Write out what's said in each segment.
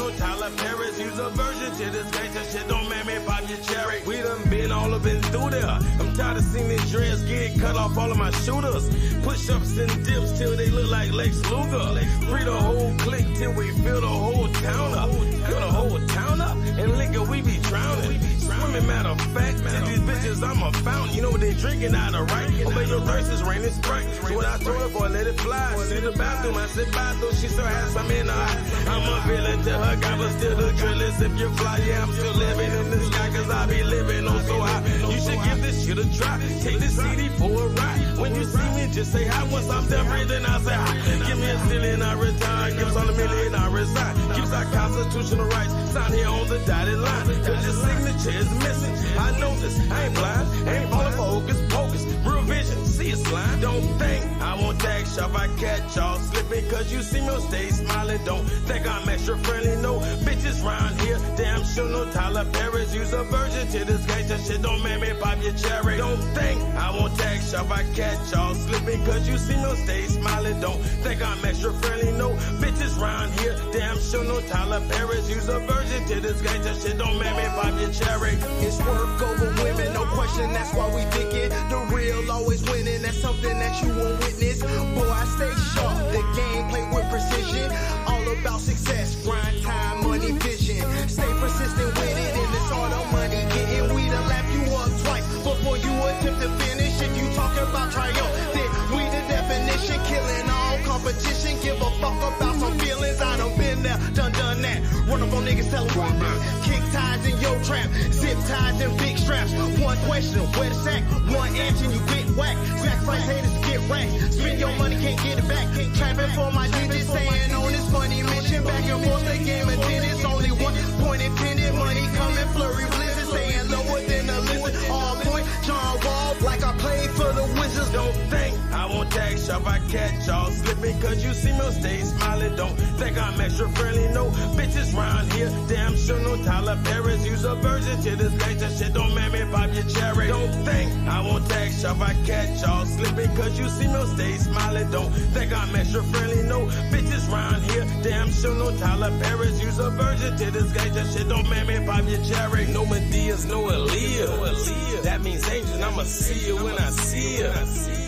no Tyler Perry's. Use a version to this gangsta shit. Don't make me pop your cherry. We done been all up and through there. I'm tired of seeing these dreads get cut off all of my shooters. Push-ups and dips till they look like Lex Luger. Free the whole clique till we fill the whole town up. Fill the whole town up. And liquor we be drowning. Swimming, matter of fact, to these bitches I'm a fountain. You know what they drinking out of, right? Obey your thirst is rain and sprite. So what I told her, boy, let it fly. See the bathroom, I said bathroom. She so handsome in her eye. I'm a villain to her, God, but still the drillest. If you fly, yeah, I'm still living in the sky, cause I be living on so high. You should give this shit a try. Take this CD for a ride. When you see me, just say hi. Once I'm done breathing, I say hi. Give me a zillion, I retire. Give us all a million, I resign. Keeps our constitutional rights. Sign here on the dotted line. Cause your signature is missing. I know this, I ain't blind. Ain't falling for hocus pocus. Real vision, see a slime. Don't think I won't tag shop. I catch y'all slipping. Cause you see me stay smiling. Don't think I'm extra friendly. No bitches round here. Damn sure no Tyler Perry's. Use a version to this gangsta shit. Don't make me pop your cherry. Don't think I won't tag shop. I catch y'all slipping. Cause you see me stay smiling. Don't think I'm extra friendly. No bitches round here. Damn sure no Tyler Perry's. Use a version to this gangsta shit. Don't make me pop your cherry. It's work over women, no question, that's why we think it. The real always winning, that's something that you won't witness. Boy, I stay sharp, the game play with precision. All about success, grind time, money, vision. Stay persistent with it, and it's all the money getting. We done lap you up twice before you attempt to finish. If you talk about triumph, then we the definition. Killing all competition, give a fuck about some feelings. I done been there, done that. Run up on niggas, tell them what man. Kick ties in your trap, zip ties and big straps. One question, where the sack? One answer, you get whacked. Sacrifice haters, get racked. Spend your money, can't get it back. Trapping for my digits, staying on this money mission. Back and forth, the game of tennis. Only one point intended, money coming, flurry blizzard. Staying lower than the lizard. All point, John Wall, like I played for the Wizards. Don't think I won't tag shop. I catch y'all slipping. Cause you see me stay smiling. Don't think I'm extra friendly. No bitches round here. Damn sure no Tyler Perry's. Use a version to this gangsta shit. Don't make me pop your cherry. Don't think I won't tag shop. I catch y'all slipping. Cause you see me stay smiling. Don't think I'm extra friendly. No bitches round here. Damn sure no Tyler Perry's. Use a version to this gangsta shit. Don't make me pop your cherry. No Medeas, no Aaliyah. That means angels. I'ma see you when I see you.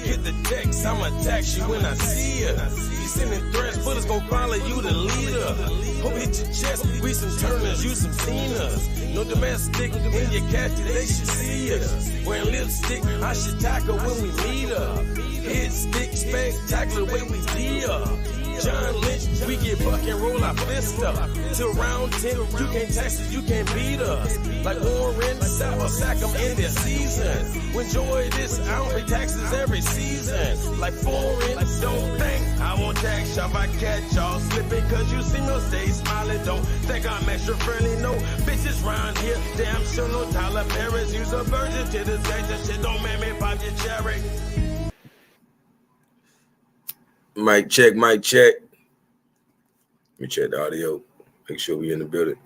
Get the text, I'ma text you when I see you. You sending threats, but it's gon' follow you the leader. Hope hit your chest, we some Turners, you some Cenas. No domestic in your casket, they should see us. Wearing lipstick, I should tackle when we meet up. Hit stick, spectacular way we be up. John Lynch, we get buck and roll our fist up. Till round 10, you can't tax us, you can't beat us. Like Warren, sack them in their season. Enjoy this, I don't pay taxes every season. Like foreign, don't think I won't tax shop. I catch y'all slipping. Cause you see me stay smiling. Don't think I'm extra friendly. No bitches round here. Damn sure no Tyler Perry's. Use a version to this gangsta shit. Don't make me pop your cherry. Mic check, mic check. Let me check the audio. Make sure we in the building.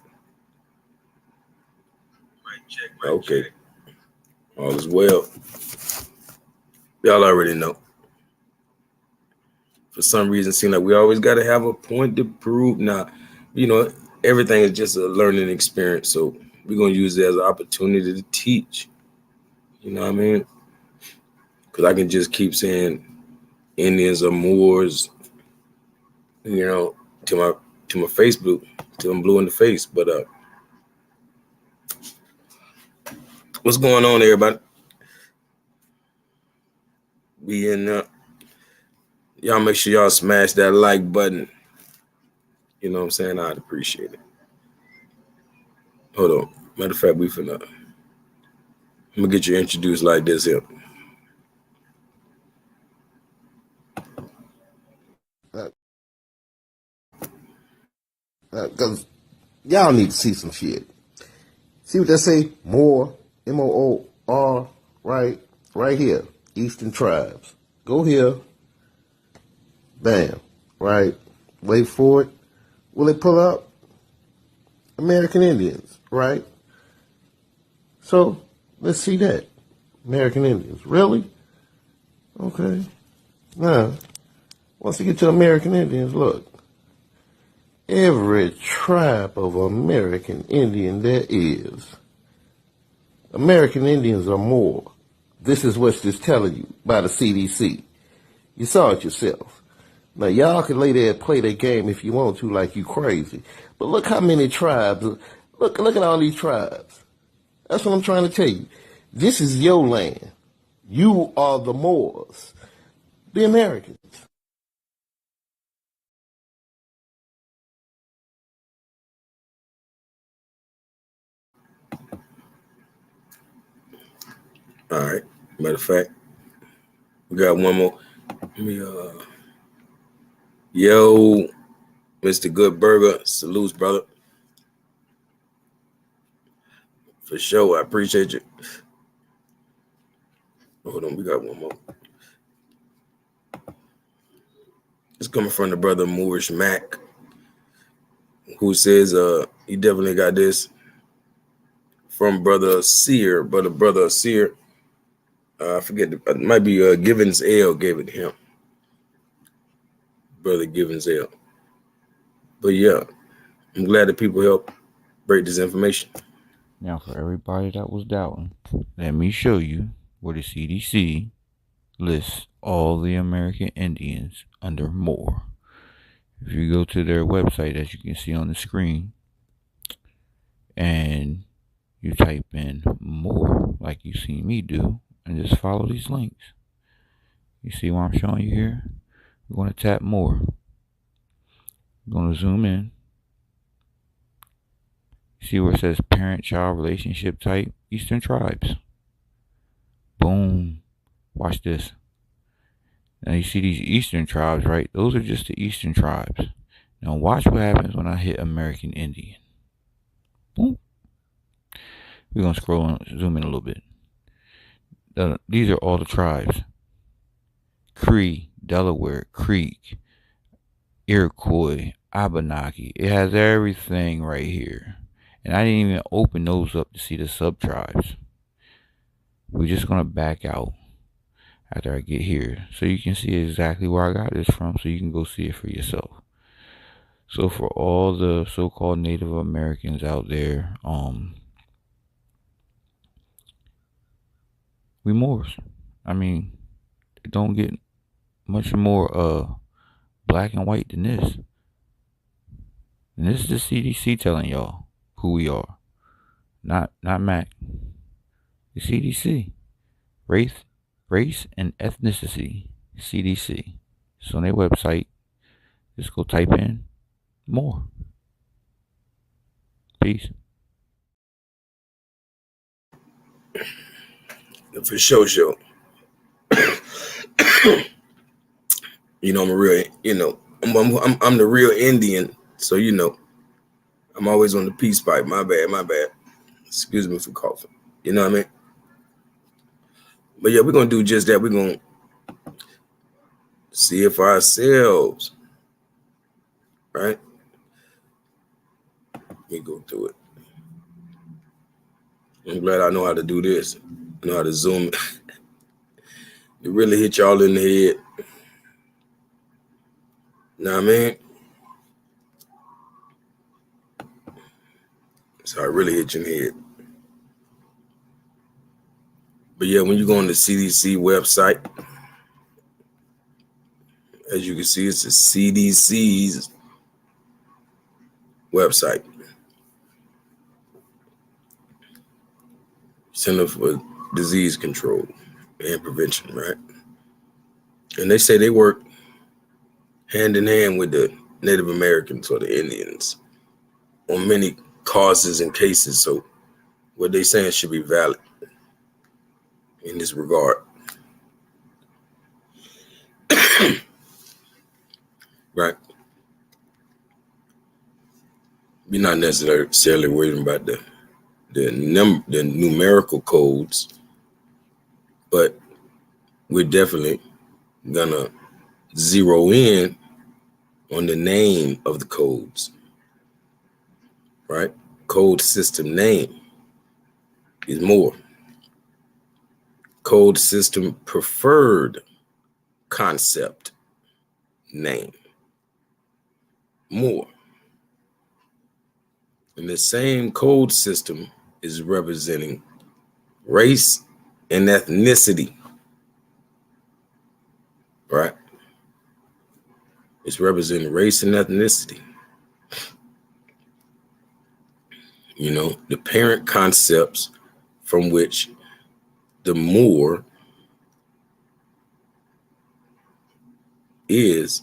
Mic check, mic check. All is well. Y'all already know. For some reason, it seems like we always got to have a point to prove. Now, you know, everything is just a learning experience. So we're going to use it as an opportunity to teach. You know what I mean? Because I can just keep saying Indians or Moors, you know, to my Facebook, till I'm blue in the face. But what's going on, everybody? We in y'all make sure y'all smash that like button. You know what I'm saying? I'd appreciate it. Hold on. Matter of fact, I'm gonna get you introduced like this here. Because y'all need to see some shit. See what they say? More, M-O-O-R, right here. Eastern tribes. Go here. Bam. Right. Wait for it. Will it pull up? American Indians. Right. So let's see that. American Indians. Really? Okay. Now, once you get to American Indians, look. every tribe of American Indian there is. American Indians are more. This is what's just telling you by the CDC. You saw it yourself. Now, y'all can lay there and play their game if you want to, like you crazy. But look how many tribes. Look at all these tribes. That's what I'm trying to tell you. This is your land. You are the Moors, the Americans. All right. Matter of fact, we got one more. Let me, yo, Mr. Good Burger, salutes, brother. For sure, I appreciate you. Hold on, we got one more. It's coming from the brother Moorish Mac, who says he definitely got this from brother Sear, brother Sear. I forget, it might be Givens L gave it to him. Brother Givens L. But yeah, I'm glad that people help break this information. Now, for everybody that was doubting, let me show you where the CDC lists all the American Indians under more. If you go to their website, as you can see on the screen, and you type in more, like you see me do, and just follow these links. You see what I'm showing you here? We're going to tap more. We're going to zoom in. See where it says parent-child relationship type? Eastern tribes. Boom. Watch this. Now you see these Eastern tribes, right? Those are just the Eastern tribes. Now watch what happens when I hit American Indian. Boom. We're going to scroll and zoom in a little bit. These are all the tribes. Cree, Delaware, Creek, Iroquois, Abenaki. It has everything right here. And I didn't even open those up to see the sub-tribes. We're just going to back out after I get here, so you can see exactly where I got this from, so you can go see it for yourself. So for all the so-called Native Americans out there, we Moors. I mean, it don't get much more black and white than this. And this is the CDC telling y'all who we are. Not Mac. The CDC. Race and ethnicity. CDC. It's on their website. Just go type in more. Peace. For sure. You know, I'm a real, I'm the real Indian. So, I'm always on the peace pipe. My bad. Excuse me for coughing. You know what I mean? But yeah, we're going to do just that. We're going to see it for ourselves. Right? Let me go through it. I'm glad I know how to do this. I know how to zoom it. It really hit y'all in the head. Know what I mean? So I really hit you in the head. But yeah, when you go on the CDC website, as you can see, it's the CDC's website. Center for Disease Control and Prevention, right? And they say they work hand in hand with the Native Americans or the Indians on many causes and cases. So what they saying should be valid in this regard. Right? We're not necessarily worried about the numerical codes, but we're definitely gonna zero in on the name of the codes, right? Code system name is more. Code system preferred concept name more. And the same code system is representing race and ethnicity, right? It's representing race and ethnicity. You know, the parent concepts from which the Moor is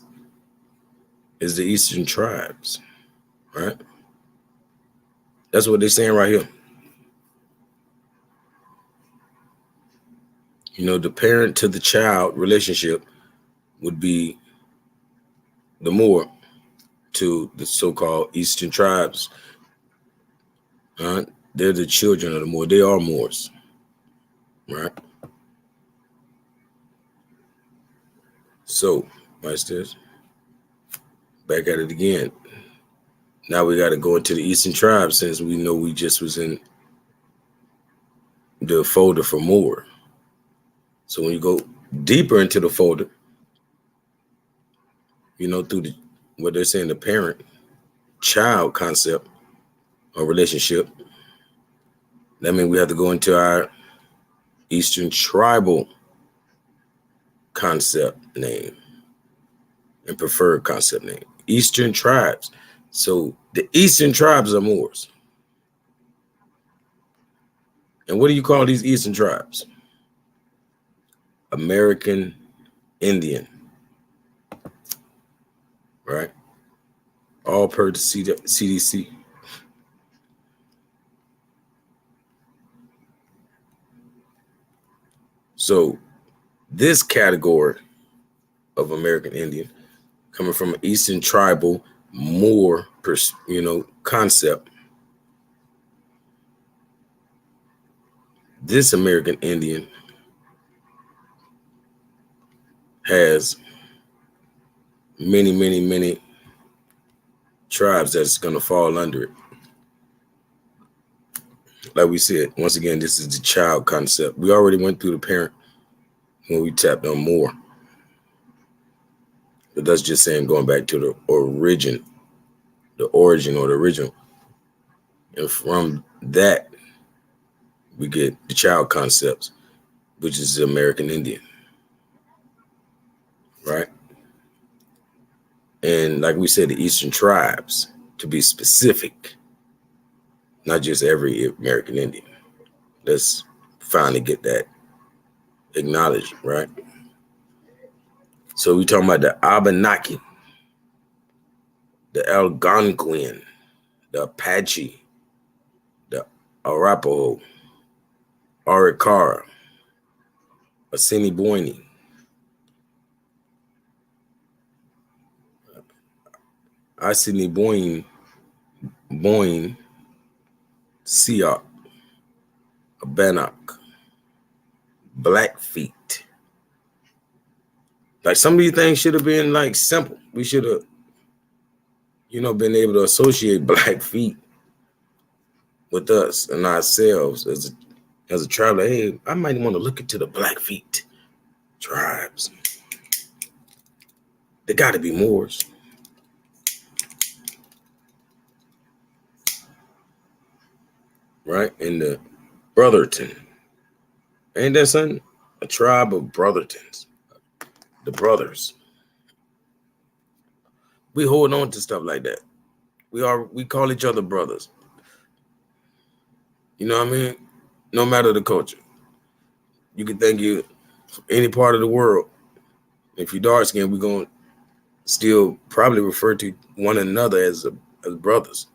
the Eastern tribes, right? That's what they're saying right here. You know, the parent to the child relationship would be the Moor to the so-called Eastern tribes. They're the children of the Moor. They are Moors, right? So, watch this. Back at it again. Now we got to go into the Eastern tribes since we know we just was in the folder for Moor. So when you go deeper into the folder, you know, through what they're saying, the parent-child concept or relationship, that means we have to go into our Eastern tribal concept name and preferred concept name. Eastern tribes. So the Eastern tribes are Moors. And what do you call these Eastern tribes? American Indian. Right? All per the CDC. So this category of American Indian coming from an Eastern tribal Moor, concept. This American Indian has many, many, many tribes that's going to fall under it. Like we said, once again, this is the child concept. We already went through the parent when we tapped on Moor. But that's just saying going back to the origin or the original. And from that, we get the child concepts, which is the American Indian. Right? And like we said, the Eastern tribes, to be specific, not just every American Indian. Let's finally get that acknowledged, right? So we're talking about the Abenaki, the Algonquin, the Apache, the Arapaho, Arikara, Assiniboine, Assiniboine, Sioux, Bannock, Blackfeet. Like some of these things should have been like simple. We should have, been able to associate Blackfeet with us and ourselves as a tribe. Like, hey, I might want to look into the Blackfeet tribes. They got to be Moors. Right? And the Brotherton. Ain't that something? A tribe of Brothertons. The brothers. We hold on to stuff like that. We call each other brothers. You know what I mean? No matter the culture. You can think you from any part of the world. If you're dark skinned, we're gonna still probably refer to one another as brothers.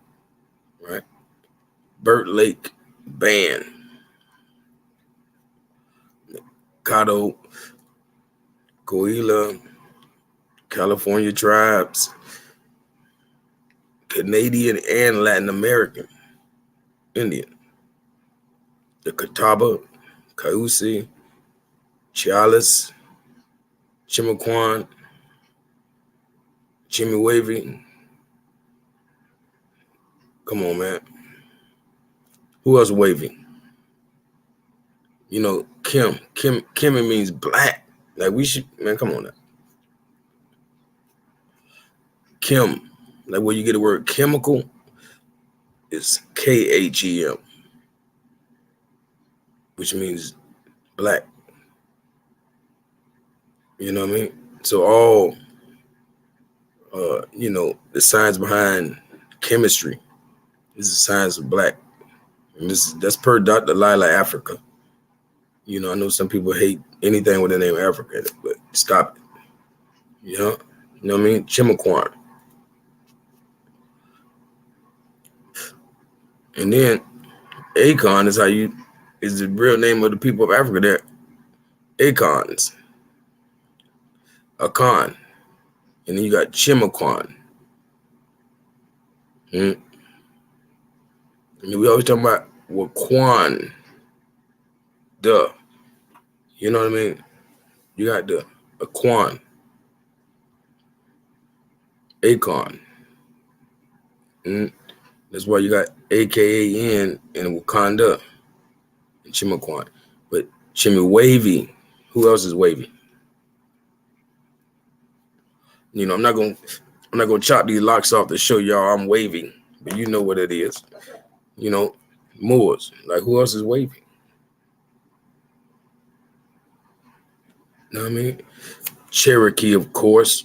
Right? Burt Lake Band. Caddo, Coahuila, California tribes, Canadian and Latin American Indian. The Catawba, Cayuse, Chialis, Chimaquan, Chimiwavy. Come on, man. Who else waving? Kim. Kim means black. Like we should, man, come on now. Kim, like where you get the word chemical. is KHEM, which means black. You know what I mean? So all, the science behind chemistry is the science of black. And that's per Dr. Lila Africa. You know, I know some people hate anything with the name Africa in it, but stop it. You know what I mean? Chimaquan. And then Akon is the real name of the people of Africa. They're Akons. Akan. And then you got Chimaquan. And we always talk about Waquan. Duh. You know what I mean? You got the Aquan. Akon. That's why you got AKAN and Wakanda and Chimaquan. But Chimmy Wavy, who else is wavy? You know, I'm not gonna chop these locks off to show y'all I'm wavy, but you know what it is. You know, Moors. Like, who else is wavy? Know what I mean? Cherokee, of course.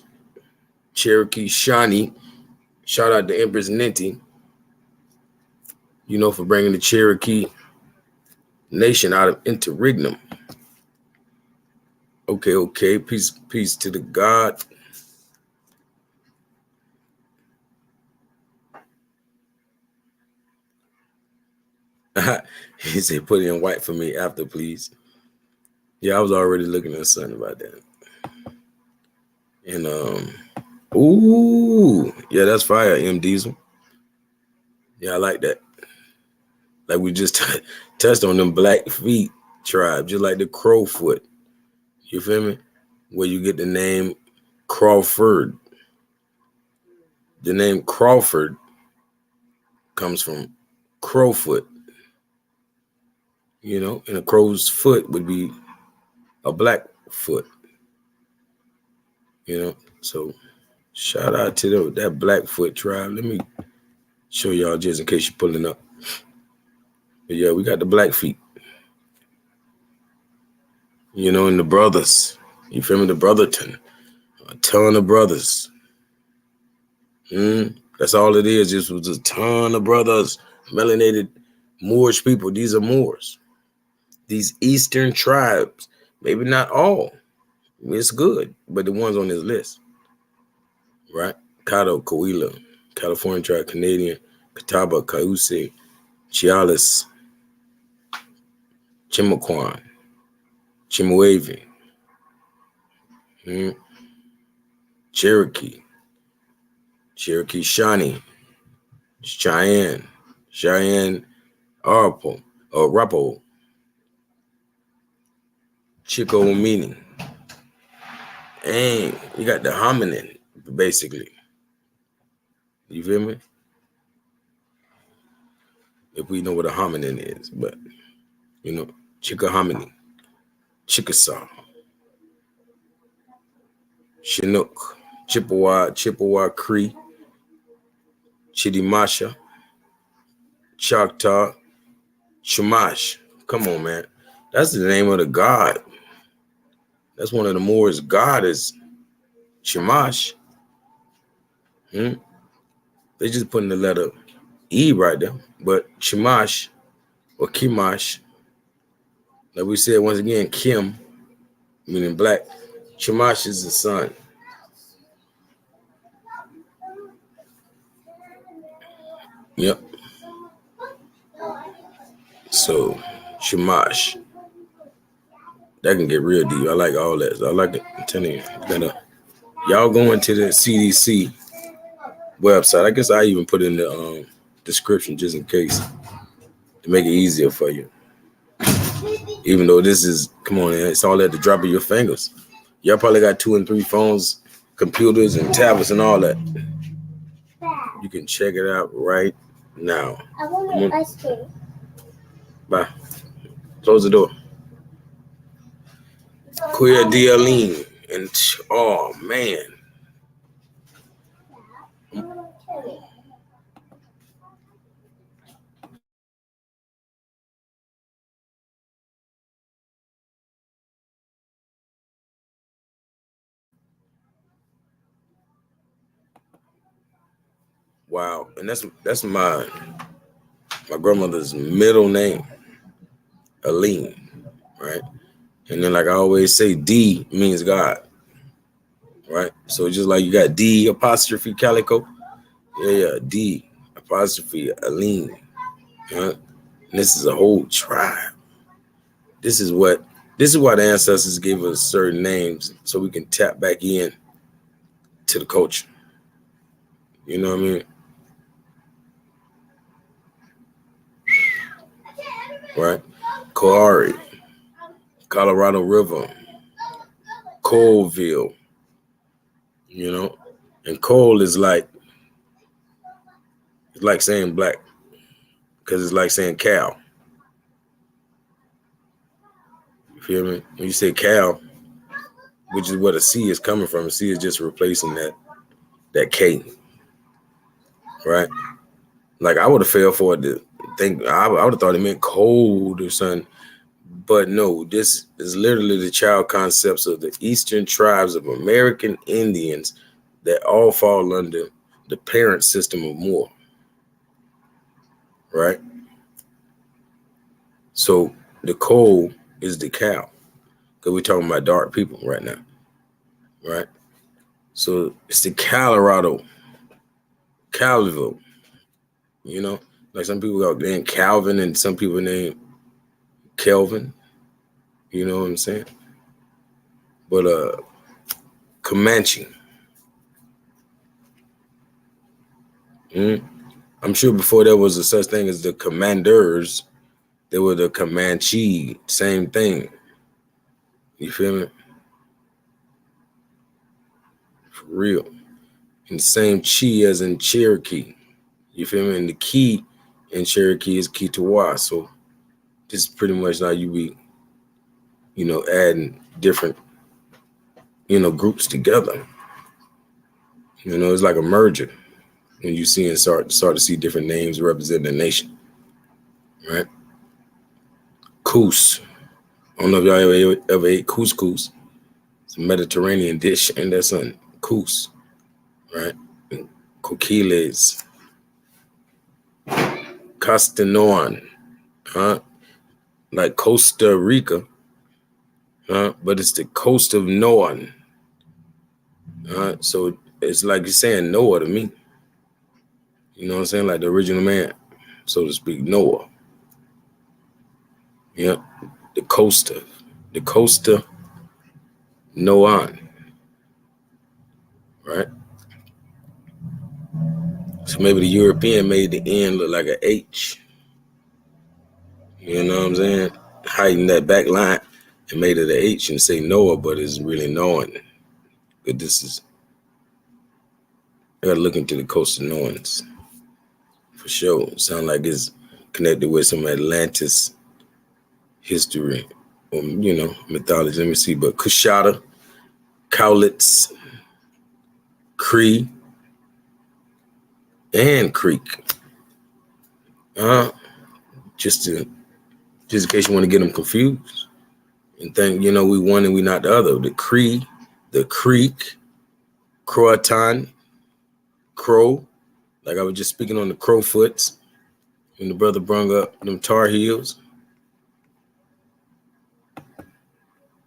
Cherokee Shawnee. Shout out to Empress Ninty, for bringing the Cherokee nation out of interregnum. Okay. Peace to the God. He said, put it in white for me after, please. Yeah, I was already looking at something about that. And yeah, that's fire, M Diesel. Yeah, I like that. Like we just touched on them Blackfeet tribe, just like the Crowfoot. You feel me? Where you get the name Crawford. The name Crawford comes from Crowfoot. And a crow's foot would be a black foot. So shout out to that Blackfoot tribe. Let me show y'all just in case you're pulling up. But yeah, we got the Blackfeet. And the brothers. You feel me? The Brotherton. A ton of brothers. That's all it is. This was a ton of brothers. Melanated Moorish people. These are Moors. These Eastern tribes. Maybe not all. It's good. But the ones on this list. Right? Caddo, Coahuila, California tribe, Canadian, Catawba, Cayuse, Chialis, Chimaquan, Chimawave, Cherokee, Shawnee, Cheyenne, Arapo, Chico meaning. And you got the hominin, basically. You feel me? If we know what a hominin is, but Chickahominy, Chickasaw, Chinook, Chippewa Cree, Chitimasha, Choctaw, Chumash. Come on, man. That's the name of the god. That's one of the Moors' god is Chumash. They just putting the letter E right there. But Chumash or Kimash, like we said once again, Kim, meaning black. Chumash is the son. Yep. So, Chumash. That can get real deep. I like all that. So I like it. I'm telling you. Y'all go into the CDC website. I guess I even put in the description just in case to make it easier for you. Even though this is, come on, it's all at the drop of your fingers. Y'all probably got 2 and 3 phones, computers, and tablets and all that. You can check it out right now. I want my ice cream. Bye. Close the door. Queer Dealine. And, oh, man. Wow. And that's my grandmother's middle name, Aline, right? And then, like I always say, D means God, right? So just like you got D apostrophe Calico, yeah, D apostrophe Aline, right? And this is a whole tribe. This is why the ancestors gave us certain names so we can tap back in to the culture. You know what I mean? Right? Coari, Colorado River, Colville, you know, and coal is like, it's like saying black because it's like saying cow. You feel me? When you say cow, which is what a C is coming from, a C is just replacing that K, right? Like I would have failed for it to think, I would have thought it meant cold or something. But no, this is literally the child concepts of the eastern tribes of American Indians that all fall under the parent system of Moore, right? So the coal is the cow, because we're talking about dark people right now, right? So it's the Colorado, Calville, you know, like some people got named Calvin and some people named Kelvin, you know what I'm saying? But Comanche. I'm sure before there was a such thing as the Commanders, there were the Comanche, same thing. You feel me? For real. And the same chi as in Cherokee. You feel me? And the key in Cherokee is Kitawa. So this is pretty much how you be, you know, adding different, you know, groups together. You know, it's like a merger when you see and start to see different names representing the nation, right? Coos. I don't know if y'all ever ate couscous. It's a Mediterranean dish, and that's on coos, right? And coquiles, Castanoan, huh? Like Costa Rica, huh? But it's the coast of Noan, so it's like you're saying Noah to me. You know what I'm saying? Like the original man, so to speak, Noah. Yeah, the Costa Noan, right? So maybe the European made the N look like an H. You know what I'm saying? Hiding that back line and made it an H and say Noah, but it's really knowing. But this is, I gotta look into the Costa Noans for sure. Sound like it's connected with some Atlantis history or, you know, mythology. Let me see. But Kushada, Cowlitz, Cree, and Creek. Just in case you want to get them confused and think, you know, we one and we not the other. The Cree, the Creek, Croatan, Crow. Like I was just speaking on the Crowfoots when the brother brung up them Tar Heels.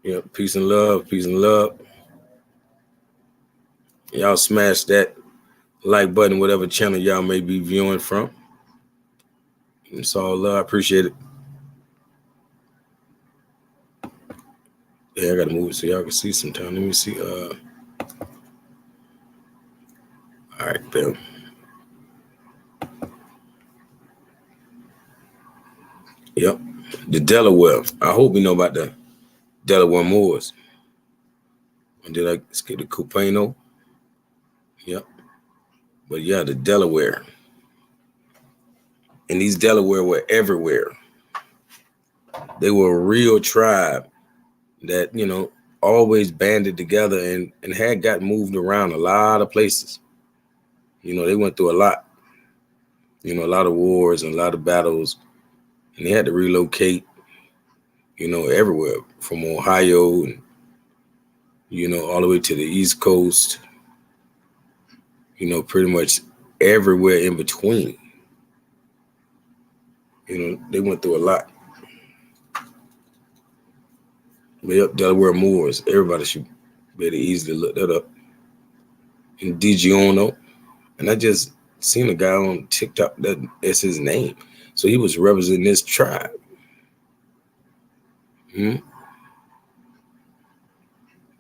Yeah, peace and love, peace and love. Y'all smash that like button, whatever channel y'all may be viewing from. It's all love. I appreciate it. Yeah, I gotta move it so y'all can see sometime. Let me see. All right, Bill. Yep. The Delaware. I hope you know about the Delaware Moors. And did I skip the Cupano? Yep. But yeah, the Delaware. And these Delaware were everywhere. They were a real tribe that, you know, always banded together and had got moved around a lot of places. You know, they went through a lot. You know, a lot of wars and a lot of battles. And they had to relocate, you know, everywhere from Ohio and, you know, all the way to the East Coast. You know, pretty much everywhere in between. You know, they went through a lot. But yep, Delaware Moors. Everybody should be able to easily look that up. And DiGiorno. And I just seen a guy on TikTok that's his name. So he was representing this tribe.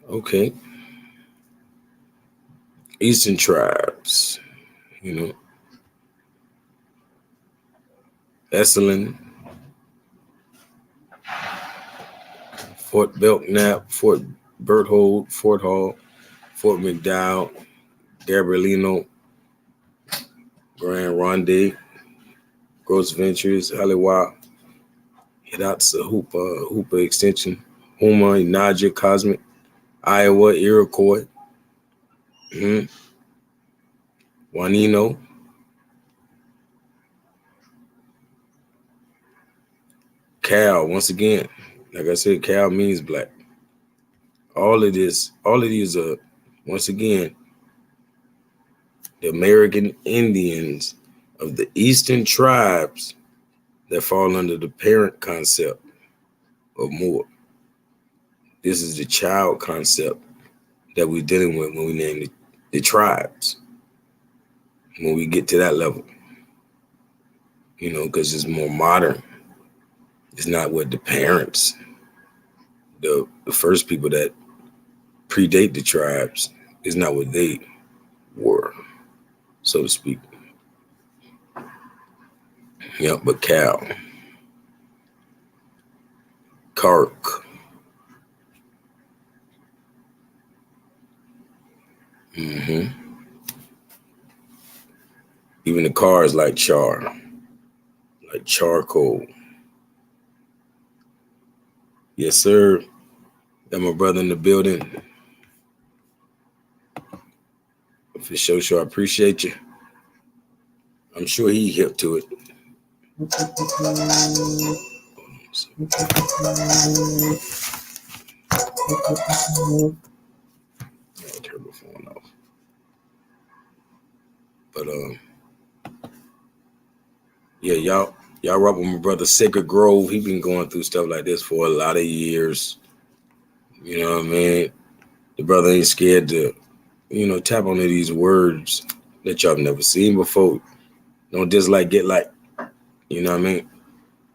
Okay. Eastern tribes, you know. Esalen, Fort Belknap, Fort Berthold, Fort Hall, Fort McDowell, Gabrielino, Grand Ronde, Gross Ventures, Halliwell, Hidatsa, Hoopa Extension, Houma, Naja, Cosmic, Iowa, Iroquois, Juanino, Cal. Once again, like I said, Cal means black. All of these are, once again, the American Indians of the Eastern tribes that fall under the parent concept of Moor. This is the child concept that we're dealing with when we name the tribes. When we get to that level, you know, because it's more modern. It's not what the parents, the first people that predate the tribes, is not what they were, so to speak. Yep, but Cal, Kark, even the cars like charcoal. Yes, sir. Got my brother in the building. For sure, I appreciate you. I'm sure he hip to it. Turn the phone off. But yeah, y'all rock with my brother Sacred Grove. He been going through stuff like this for a lot of years. You know what I mean? The brother ain't scared to, you know, tap onto these words that y'all have never seen before. Don't dislike, get like. You know what I mean?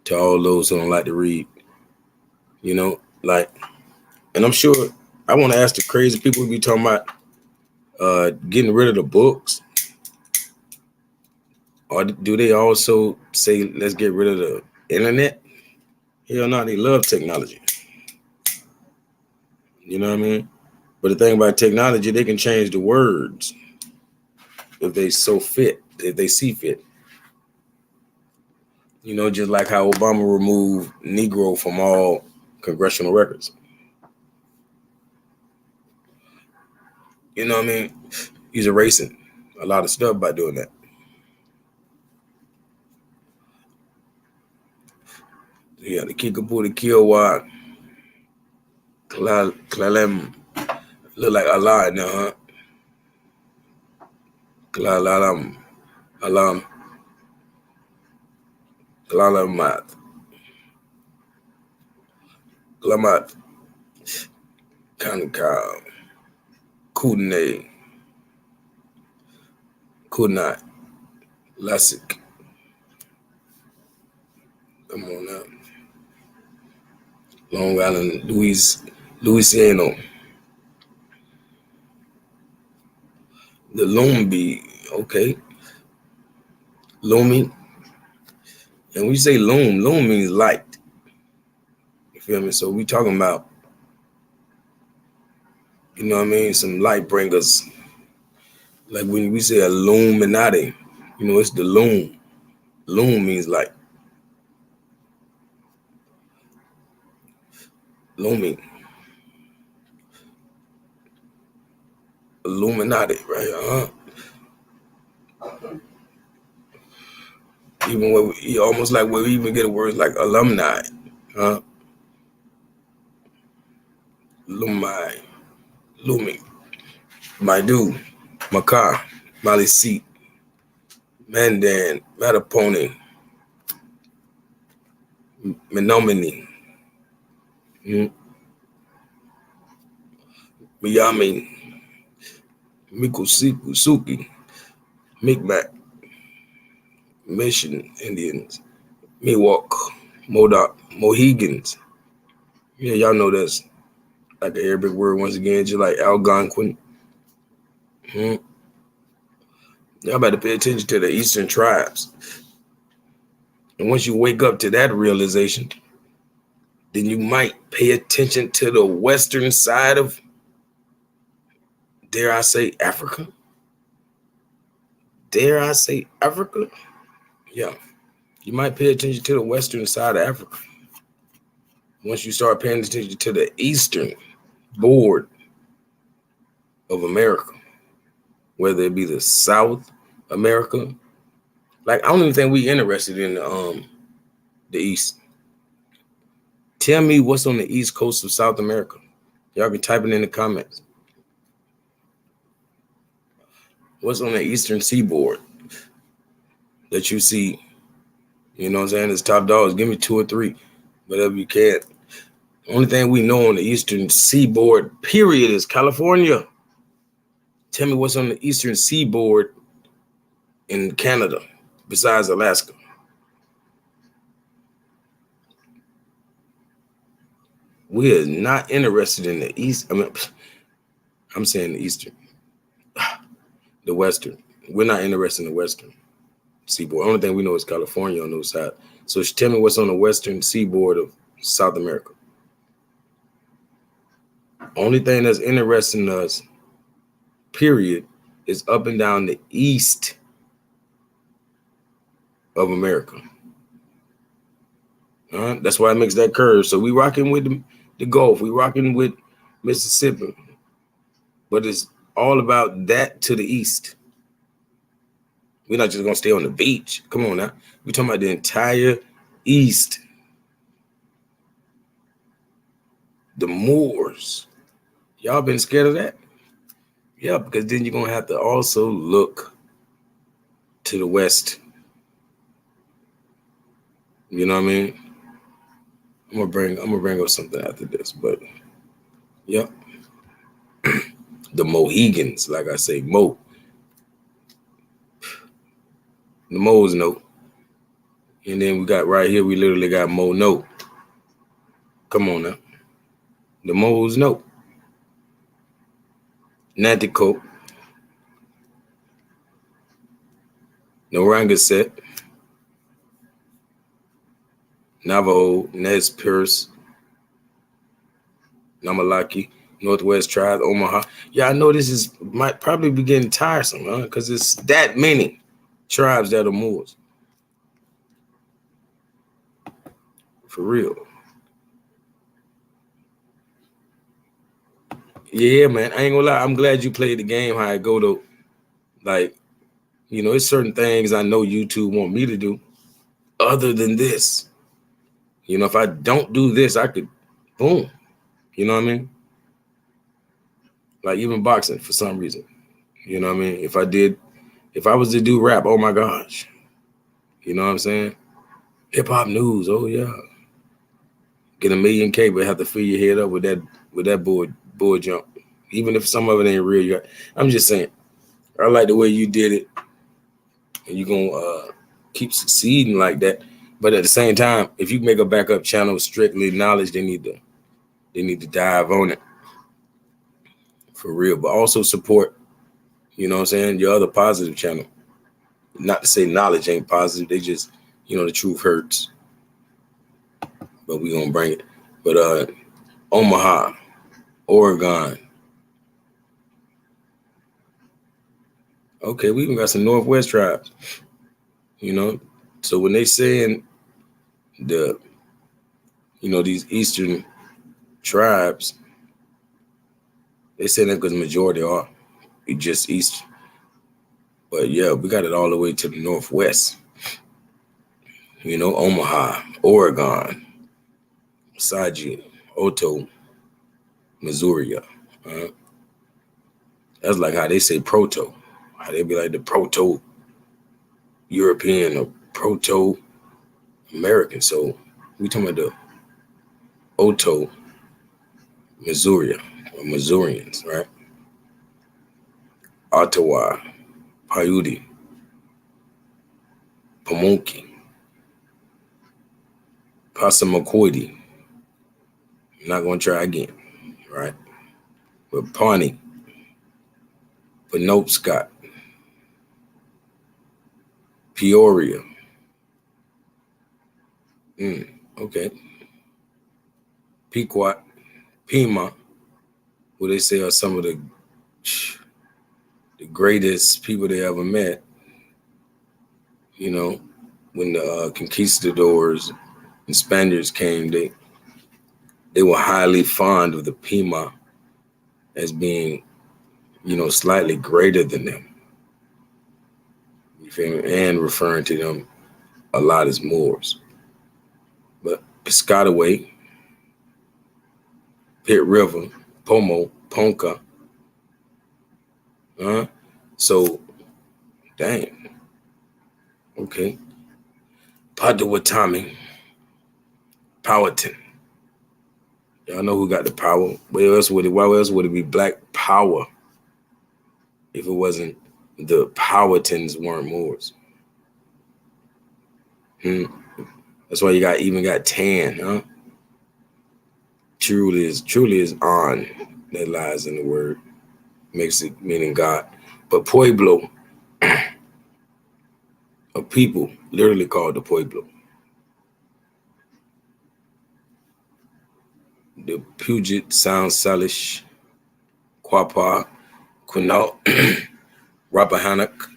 To all those who don't like to read. You know, like, and I'm sure I want to ask the crazy people who be talking about getting rid of the books. Or do they also say, let's get rid of the internet? Hell no, they love technology. You know what I mean? But the thing about technology, they can change the words if they so fit, if they see fit. You know, just like how Obama removed Negro from all congressional records. You know what I mean? He's erasing a lot of stuff by doing that. Yeah, the Kickapoo, the Kiowa, Klalem, look like Allah now, huh? Klalalam, Alam, Klalamat, Klamat, Kankal, Kudne, Kudnat, Lasik. Come on now. Long Island, Louisiana. The Lumbi, okay. Looming. And when you say loom means light. You feel me? So we talking about, you know what I mean, some light bringers. Like when we say Illuminati, you know, it's the loom. Loom means light. Looming. Illuminati, right? Even when we, almost like where we even get words like alumni, huh? Lumai, Lumi, my dude, Makar, Mali Seat, Mandan, Mattaponi, Menominee, Miami, Mikosuki, Micmac, Mission Indians, Miwok, Modoc, Mohegans. Yeah, y'all know that's like an Arabic word once again, just like Algonquin. Y'all better pay attention to the Eastern tribes. And once you wake up to that realization, then you might pay attention to the Western side of, dare I say, Africa? Dare I say Africa? Yeah. You might pay attention to the Western side of Africa. Once you start paying attention to the Eastern board of America, whether it be the South America, like I don't even think we interested in the East. Tell me what's on the East Coast of South America. Y'all can type it in the comments. What's on the Eastern Seaboard that you see? You know what I'm saying? It's top dogs. Give me 2 or 3, whatever you can. The only thing we know on the Eastern Seaboard, period, is California. Tell me what's on the Eastern Seaboard in Canada besides Alaska. We are not interested in the East. I mean, I'm saying the Eastern. The Western. We're not interested in the Western Seaboard. Only thing we know is California on those sides. So tell me what's on the Western Seaboard of South America. Only thing that's interesting to us, period, is up and down the east of America. That's why it makes that curve. So we rocking with the Gulf. We rocking with Mississippi. But it's all about that to the east. We're not just going to stay on the beach. Come on now. We're talking about the entire east. The Moors. Y'all been scared of that? Yeah, because then you're going to have to also look to the west. You know what I mean? I'm gonna bring up something after this, but yeah. The Mohegans, like I say, Mo. The Mo's know. And then we got right here, we literally got Mo no. Come on now. The Mo's know. Nanticoke. Narragansett. Navajo, Nez Perce, Namalaki, Northwest Tribe, Omaha. Yeah, I know this might probably be getting tiresome, because it's that many tribes that are Moors. For real. Yeah, man. I ain't gonna lie. I'm glad you played the game how it go though. Like, it's certain things I know YouTube want me to do other than this. If I don't do this, I could, boom. You know what I mean? Like even boxing for some reason. You know what I mean? If I was to do rap, oh my gosh. You know what I'm saying? Hip hop news, oh yeah. Get 1 million K, but have to fill your head up with that bull jump. Even if some of it ain't real. I'm just saying, I like the way you did it. And you're gonna keep succeeding like that. But at the same time, if you make a backup channel strictly knowledge, they need to dive on it. For real. But also support, you know what I'm saying, your other positive channel. Not to say knowledge ain't positive, they just, the truth hurts. But we gonna bring it. But Omaha, Oregon. Okay, we even got some Northwest tribes. So when they saying these Eastern tribes, they say that because the majority are just East. But yeah, we got it all the way to the Northwest. Omaha, Oregon, Saji, Oto, Missouri. That's like how they say proto. How they be like the proto, European or Proto-American. So we talking about the Oto Missouri or Missourians, right? Ottawa, Paiute, Pamunkey, Passamaquoddy. I'm not going to try again, right? But Pawnee, Penobscot, Peoria. Okay. Pequot, Pima, who they say are some of the greatest people they ever met. You know, when the conquistadors and Spaniards came, they were highly fond of the Pima as being, slightly greater than them. You feel me? And referring to them a lot as Moors. But Piscataway, Pitt River, Pomo, Ponca. So, dang. Okay. Potawatomi, Powhatan. Y'all know who got the power. Why else would it be Black Power if it wasn't the Powhatans weren't Moors? That's why you even got tan, huh? Truly is on that lies in the word. Makes it meaning God. But Pueblo, a people literally called the Pueblo. The Puget Sound Salish, Quapaw, Quinault, Rappahannock,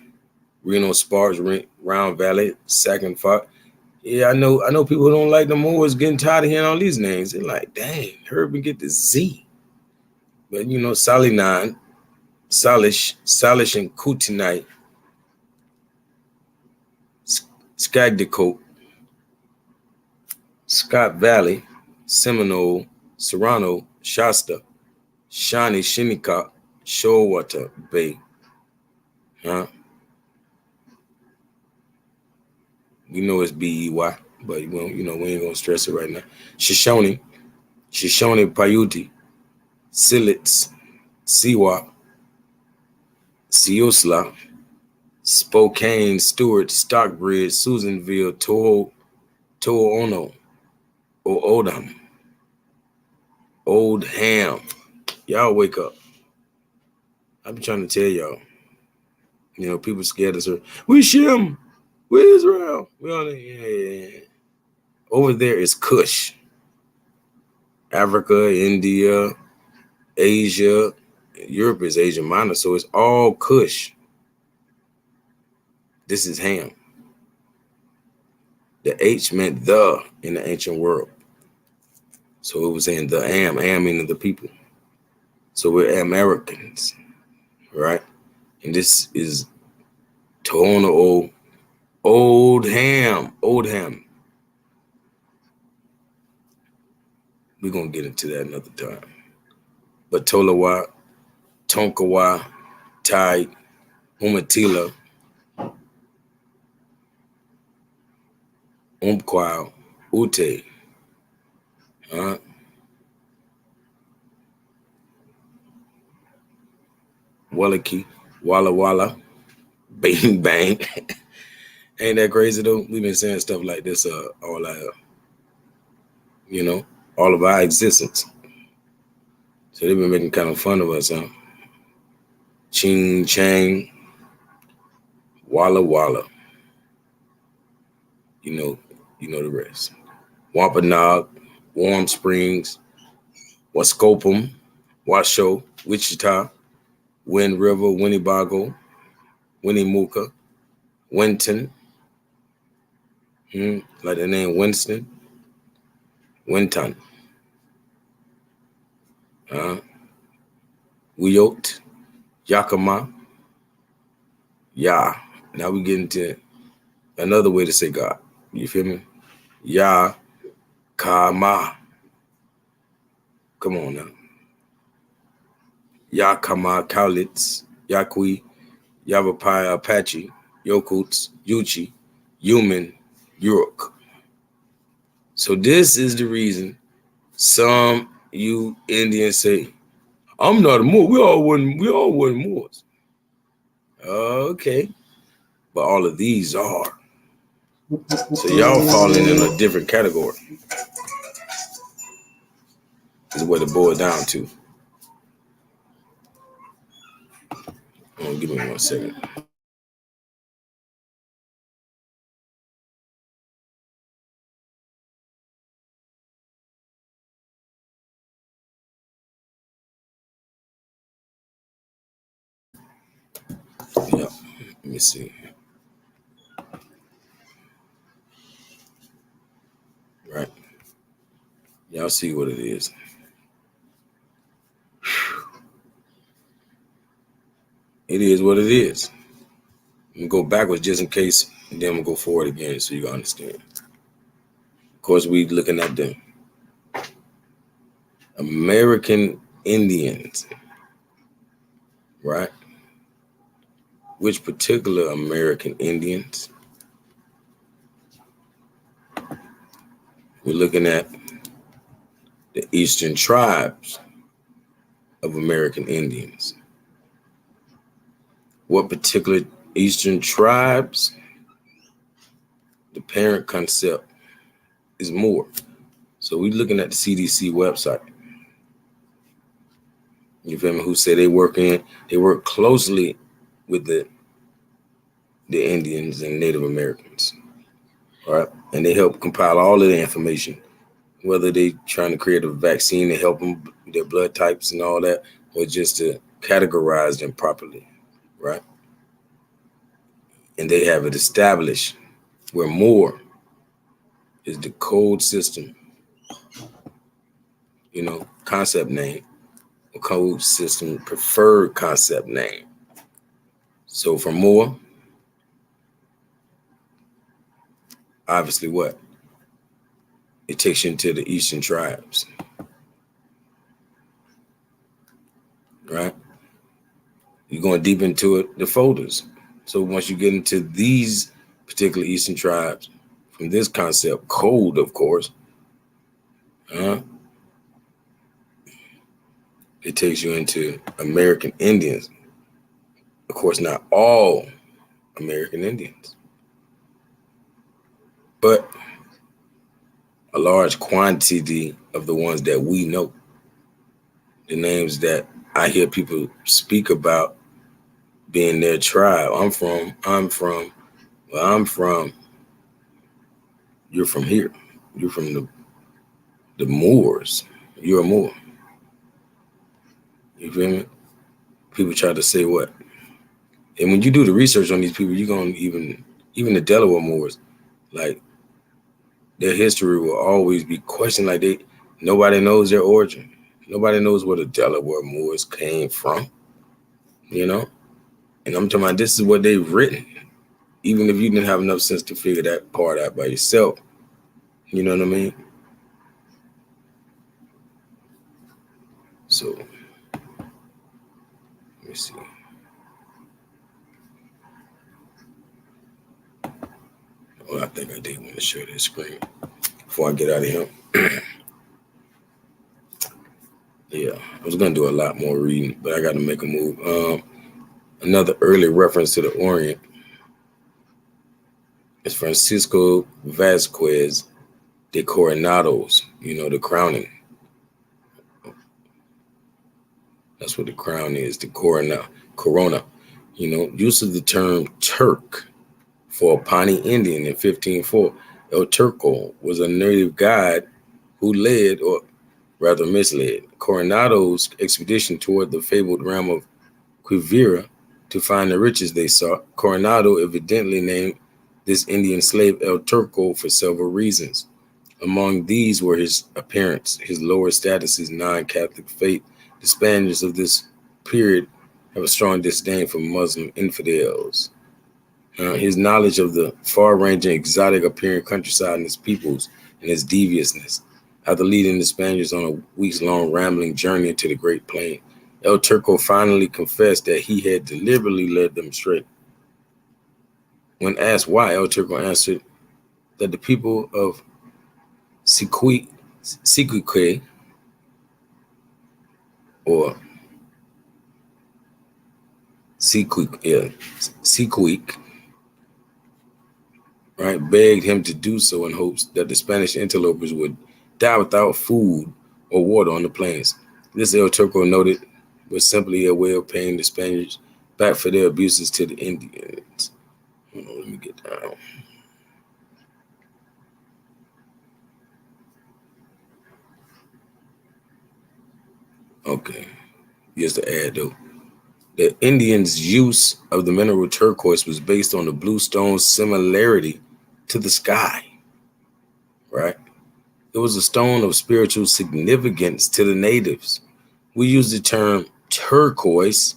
Reno Sparks, Round Valley, Sac and Fox. Yeah, I know people who don't like the Moors getting tired of hearing all these names. They're like, dang, hurry up and get the Z. But Salinan, Salish and Kootenai, Skagdecote, Scott Valley, Seminole, Serrano, Shasta, Shawnee, Shinnecock, Shoalwater Bay. We know it's B-E-Y, but we ain't gonna stress it right now. Shoshone, Paiute, Silits, Siwa, Siosla, Spokane, Stewart, Stockbridge, Susanville, Tohono, or Oldham. Y'all wake up. I be trying to tell y'all. People scared us. We Shem. We Israel. We all yeah. Over there is Kush. Africa, India, Asia. Europe is Asia Minor, so it's all Kush. This is Ham. The H meant the in the ancient world. So it was saying the Am meaning the people. So we're Americans, right? And this is Tohono Oldham. We're going to get into that another time. But Tolawa, Tonkawa, Tai, Umatila, Umquao, Ute, Wallaki, Walla Walla, Bang Bang. Ain't that crazy though? We've been saying stuff like this all of our existence. So they've been making kind of fun of us, huh? Ching Chang, Walla Walla. You know the rest. Wampanoag, Warm Springs, Wascopum, Washoe, Wichita, Wind River, Winnebago, Winnemucca, Winton, like the name Winston, Winton, Wiyot, Yakima, Yah. Now we get into another way to say God. You feel me? Yah, Kama. Come on now. Yakama, Cowlitz, Yaqui, Yavapai, Apache, Yokuts, Yuchi, Yuman, Uruk. So this is the reason some you Indians say, I'm not a Moor. We all weren't Moors. Okay. But all of these are. So y'all falling in a different category. Is what it boils down to. Give me 1 second. Yep. Let me see. Right. Y'all see what it is. It is what it is. I'm gonna go backwards just in case, and then I'm gonna go forward again so you can understand. Of course, we looking at the American Indians, right? Which particular American Indians? We're looking at the Eastern tribes of American Indians. What particular Eastern tribes? The parent concept is Moor. So we're looking at the CDC website. You feel me? Who say they work closely with the Indians and Native Americans, right? And they help compile all of the information, whether they trying to create a vaccine to help them, their blood types and all that, or just to categorize them properly, right? And they have it established where Moor is the code system, concept name, or code system preferred concept name. So for Moor, obviously what? It takes you into the Eastern tribes, right? You're going deep into it, the folders. So once you get into these particular Eastern tribes, from this concept, code, of course, it takes you into American Indians. Of course, not all American Indians, but a large quantity of the ones that we know. The names that I hear people speak about being their tribe. I'm from. You're from here. You're from the Moors. You're a Moor. You feel me? People try to say what? And when you do the research on these people, you're going to even the Delaware Moors, like their history will always be questioned. Like nobody knows their origin. Nobody knows where the Delaware Moors came from, And I'm talking about this is what they've written. Even if you didn't have enough sense to figure that part out by yourself. You know what I mean? So, let me see. Well, I think I did want to share this screen before I get out of here. Yeah, I was going to do a lot more reading, but I got to make a move. Another early reference to the Orient is Francisco Vasquez de Coronados, the crowning. That's what the crown is, the corona. Use of the term Turk for a Pawnee Indian in 1504. El Turco was a native guide who led, or rather misled, Coronado's expedition toward the fabled realm of Quivira to find the riches they sought. Coronado evidently named this Indian slave El Turco for several reasons. Among these were his appearance, his lower status, his non-Catholic faith. The Spaniards of this period have a strong disdain for Muslim infidels. His knowledge of the far-ranging, exotic-appearing countryside and its peoples and its deviousness. After leading the Spaniards on a weeks-long rambling journey into the Great Plain, El Turco finally confessed that he had deliberately led them astray. When asked why, El Turco answered that the people of Siquique or Siquique, right, begged him to do so in hopes that the Spanish interlopers would die without food or water on the plains. This, El Turco noted, was simply a way of paying the Spaniards back for their abuses to the Indians. Hold on, let me get down. Okay, just to add though, the Indians' use of the mineral turquoise was based on the blue stone's similarity to the sky, right? It was a stone of spiritual significance to the natives. We use the term turquoise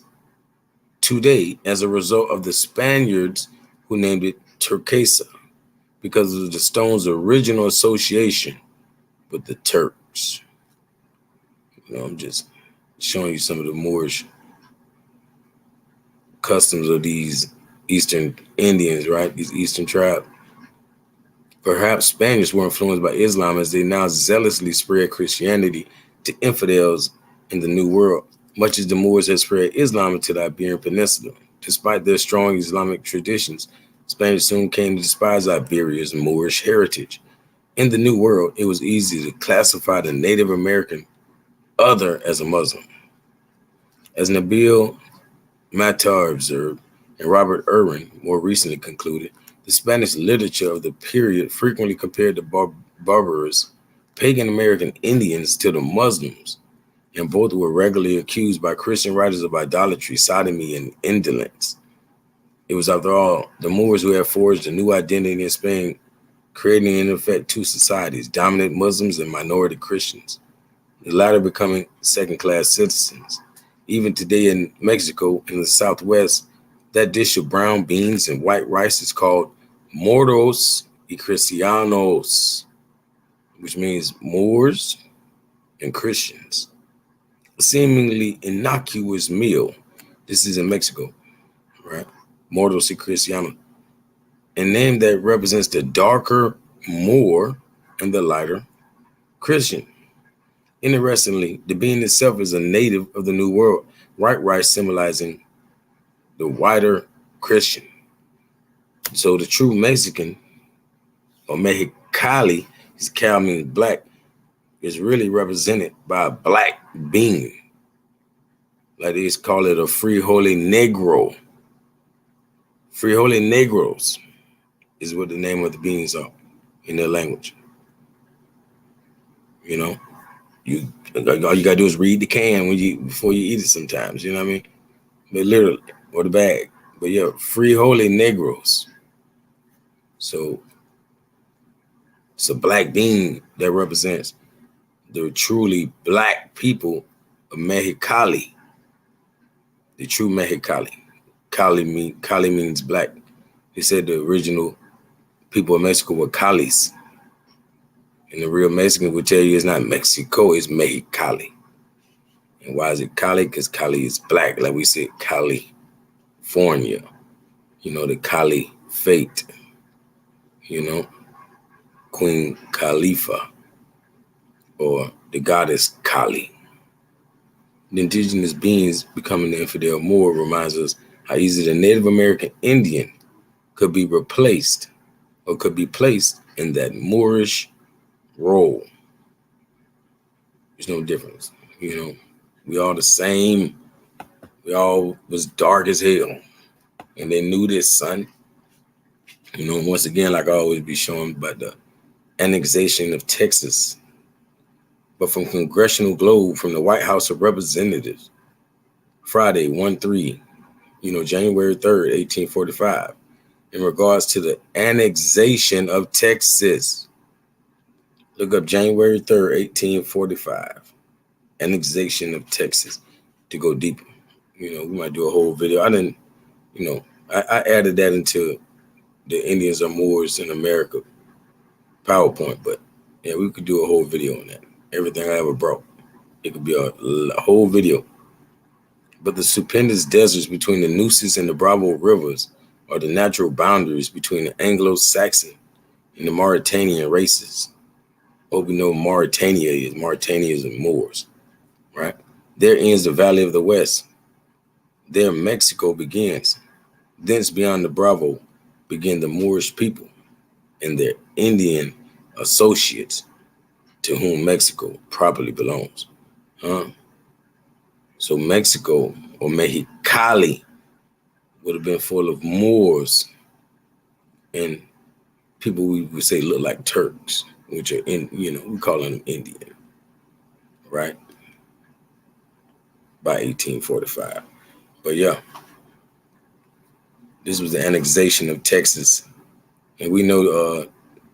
today as a result of the Spaniards who named it turquesa because of the stone's original association with the Turks. I'm just showing you some of the Moorish customs of these Eastern Indians, right? These Eastern tribes. Perhaps Spaniards were influenced by Islam as they now zealously spread Christianity to infidels in the New World, much as the Moors had spread Islam into the Iberian Peninsula. Despite their strong Islamic traditions, Spaniards soon came to despise Iberia's Moorish heritage. In the New World, it was easy to classify the Native American other as a Muslim. As Nabil Matar observed, and Robert Irwin more recently concluded, the Spanish literature of the period frequently compared the barbarous pagan American Indians to the Muslims, and both were regularly accused by Christian writers of idolatry, sodomy, and indolence. It was, after all, the Moors who had forged a new identity in Spain, creating in effect two societies, dominant Muslims and minority Christians, the latter becoming second-class citizens. Even today in Mexico, in the Southwest, that dish of brown beans and white rice is called Moros y Cristianos, which means Moors and Christians. A seemingly innocuous meal. This is in Mexico, right? Moros y Cristianos. A name that represents the darker Moor and the lighter Christian. Interestingly, the bean itself is a native of the New World, white rice symbolizing the whiter Christian. So the true Mexican, or Mexicali, his cal means black, is really represented by a black bean. Like they call it a frijole negro. Frijole negros is what the name of the beans are in their language. All you gotta do is read the can before you eat it sometimes, you know what I mean? But literally, or the bag. But yeah, frijole negros. So it's a black bean that represents the truly black people of Mexicali. The true Mexicali. Cali means black. They said the original people of Mexico were Calis. And the real Mexican would tell you it's not Mexico, it's Mexicali. And why is it Cali? Because Cali is black, like we said, California. The Cali fate. Queen Khalifa, or the goddess Kali. The indigenous beings becoming the infidel Moor reminds us how easy the Native American Indian could be replaced or could be placed in that Moorish role. There's no difference. We all the same. We all was dark as hell. And they knew this, son. Once again, like I always be showing about the annexation of Texas, but from Congressional Globe from the White House of Representatives, Friday, 1/3, January 3rd, 1845, in regards to the annexation of Texas. Look up January 3rd, 1845, annexation of Texas, to go deeper. We might do a whole video. I added that into the Indians or Moors in America PowerPoint, but yeah, we could do a whole video on that. Everything I ever brought. It could be a whole video. But the stupendous deserts between the Nueces and the Bravo rivers are the natural boundaries between the Anglo-Saxon and the Mauritanian races. What we know Mauritania is the Moors, right? There ends the Valley of the West. There Mexico begins. Thence beyond the Bravo begin the Moorish people and their Indian associates to whom Mexico properly belongs. So Mexico, or Mexicali, would have been full of Moors and people we would say look like Turks, which are we call them Indian, right? By 1845. But yeah, this was the annexation of Texas. And we know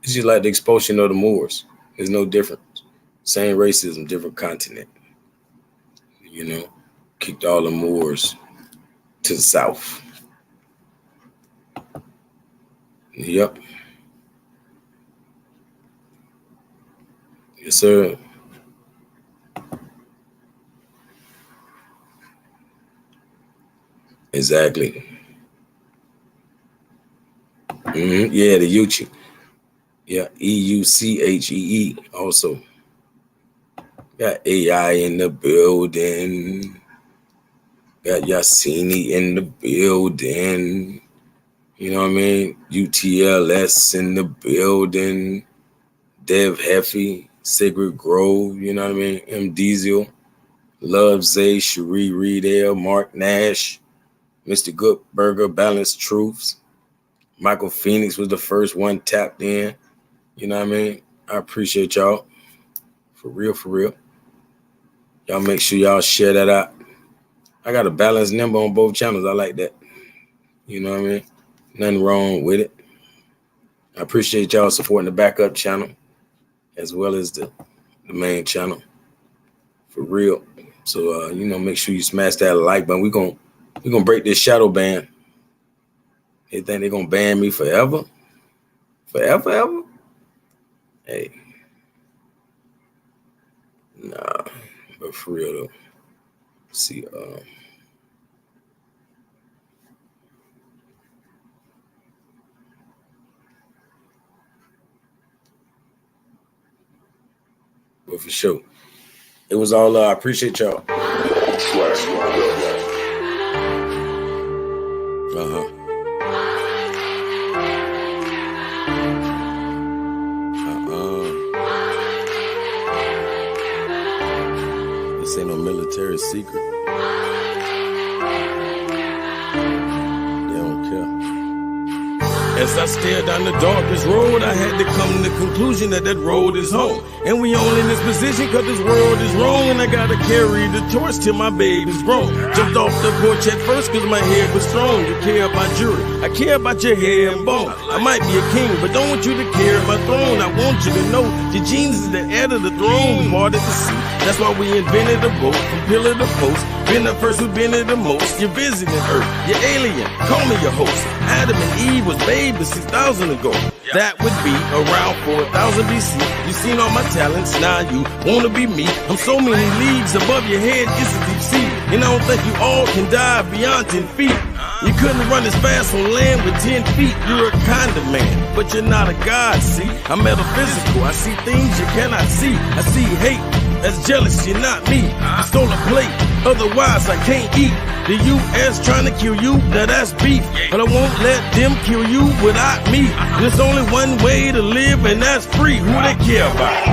it's just like the expulsion of the Moors. There's no difference. Same racism, different continent. Kicked all the Moors to the south. Yep. Yes, sir. Exactly. Yeah, the Yuchi. Yeah, EUCHEE also. Got AI in the building. Got Yassini in the building. You know what I mean? UTLS in the building. Dev Heffy, Sigrid Grove, you know what I mean? M. Diesel, Love Zay, Cherie Reedale, Mark Nash, Mr. Goodburger, Balanced Truths. Michael Phoenix was the first one tapped in. You know what I mean? I appreciate y'all. For real, for real. Y'all make sure y'all share that out. I got a balanced number on both channels. I like that. You know what I mean? Nothing wrong with it. I appreciate y'all supporting the backup channel as well as the main channel. For real. So, make sure you smash that like button. We're gonna break this shadow ban. They think they're gonna ban me forever? Forever, ever? Hey. Nah. But for real though. See, but for sure. It was all I appreciate y'all. This ain't no military secret. They don't care. As I stared down the darkest road, I had to come to the conclusion that road is home. And we all in this position cause this world is wrong. And I gotta carry the torch till my baby's grown. Jumped off the porch at first cause my head was strong. You care about jury, I care about your hair and bone. I might be a king, but don't want you to care about throne. I want you to know your genes is the heir to the throne. We parted the sea, that's why we invented a boat from pillar to post. Been the first who been it the most. You're visiting Earth, you're alien, call me your host. Adam and Eve was babies 6,000 ago. That would be around 4,000 BC. You seen all my talents, now you wanna be me. I'm so many leagues above your head, it's a deep sea. And I don't think you all can dive beyond 10 feet. You couldn't run as fast on land with 10 feet. You're a kind of man, but you're not a god, see? I'm metaphysical, I see things you cannot see. I see hate, that's jealous, you're not me. I stole a plate, otherwise I can't eat. The U.S. trying to kill you, now that's beef. But I won't let them kill you without me. There's only one way to live, and that's free. Who they care about?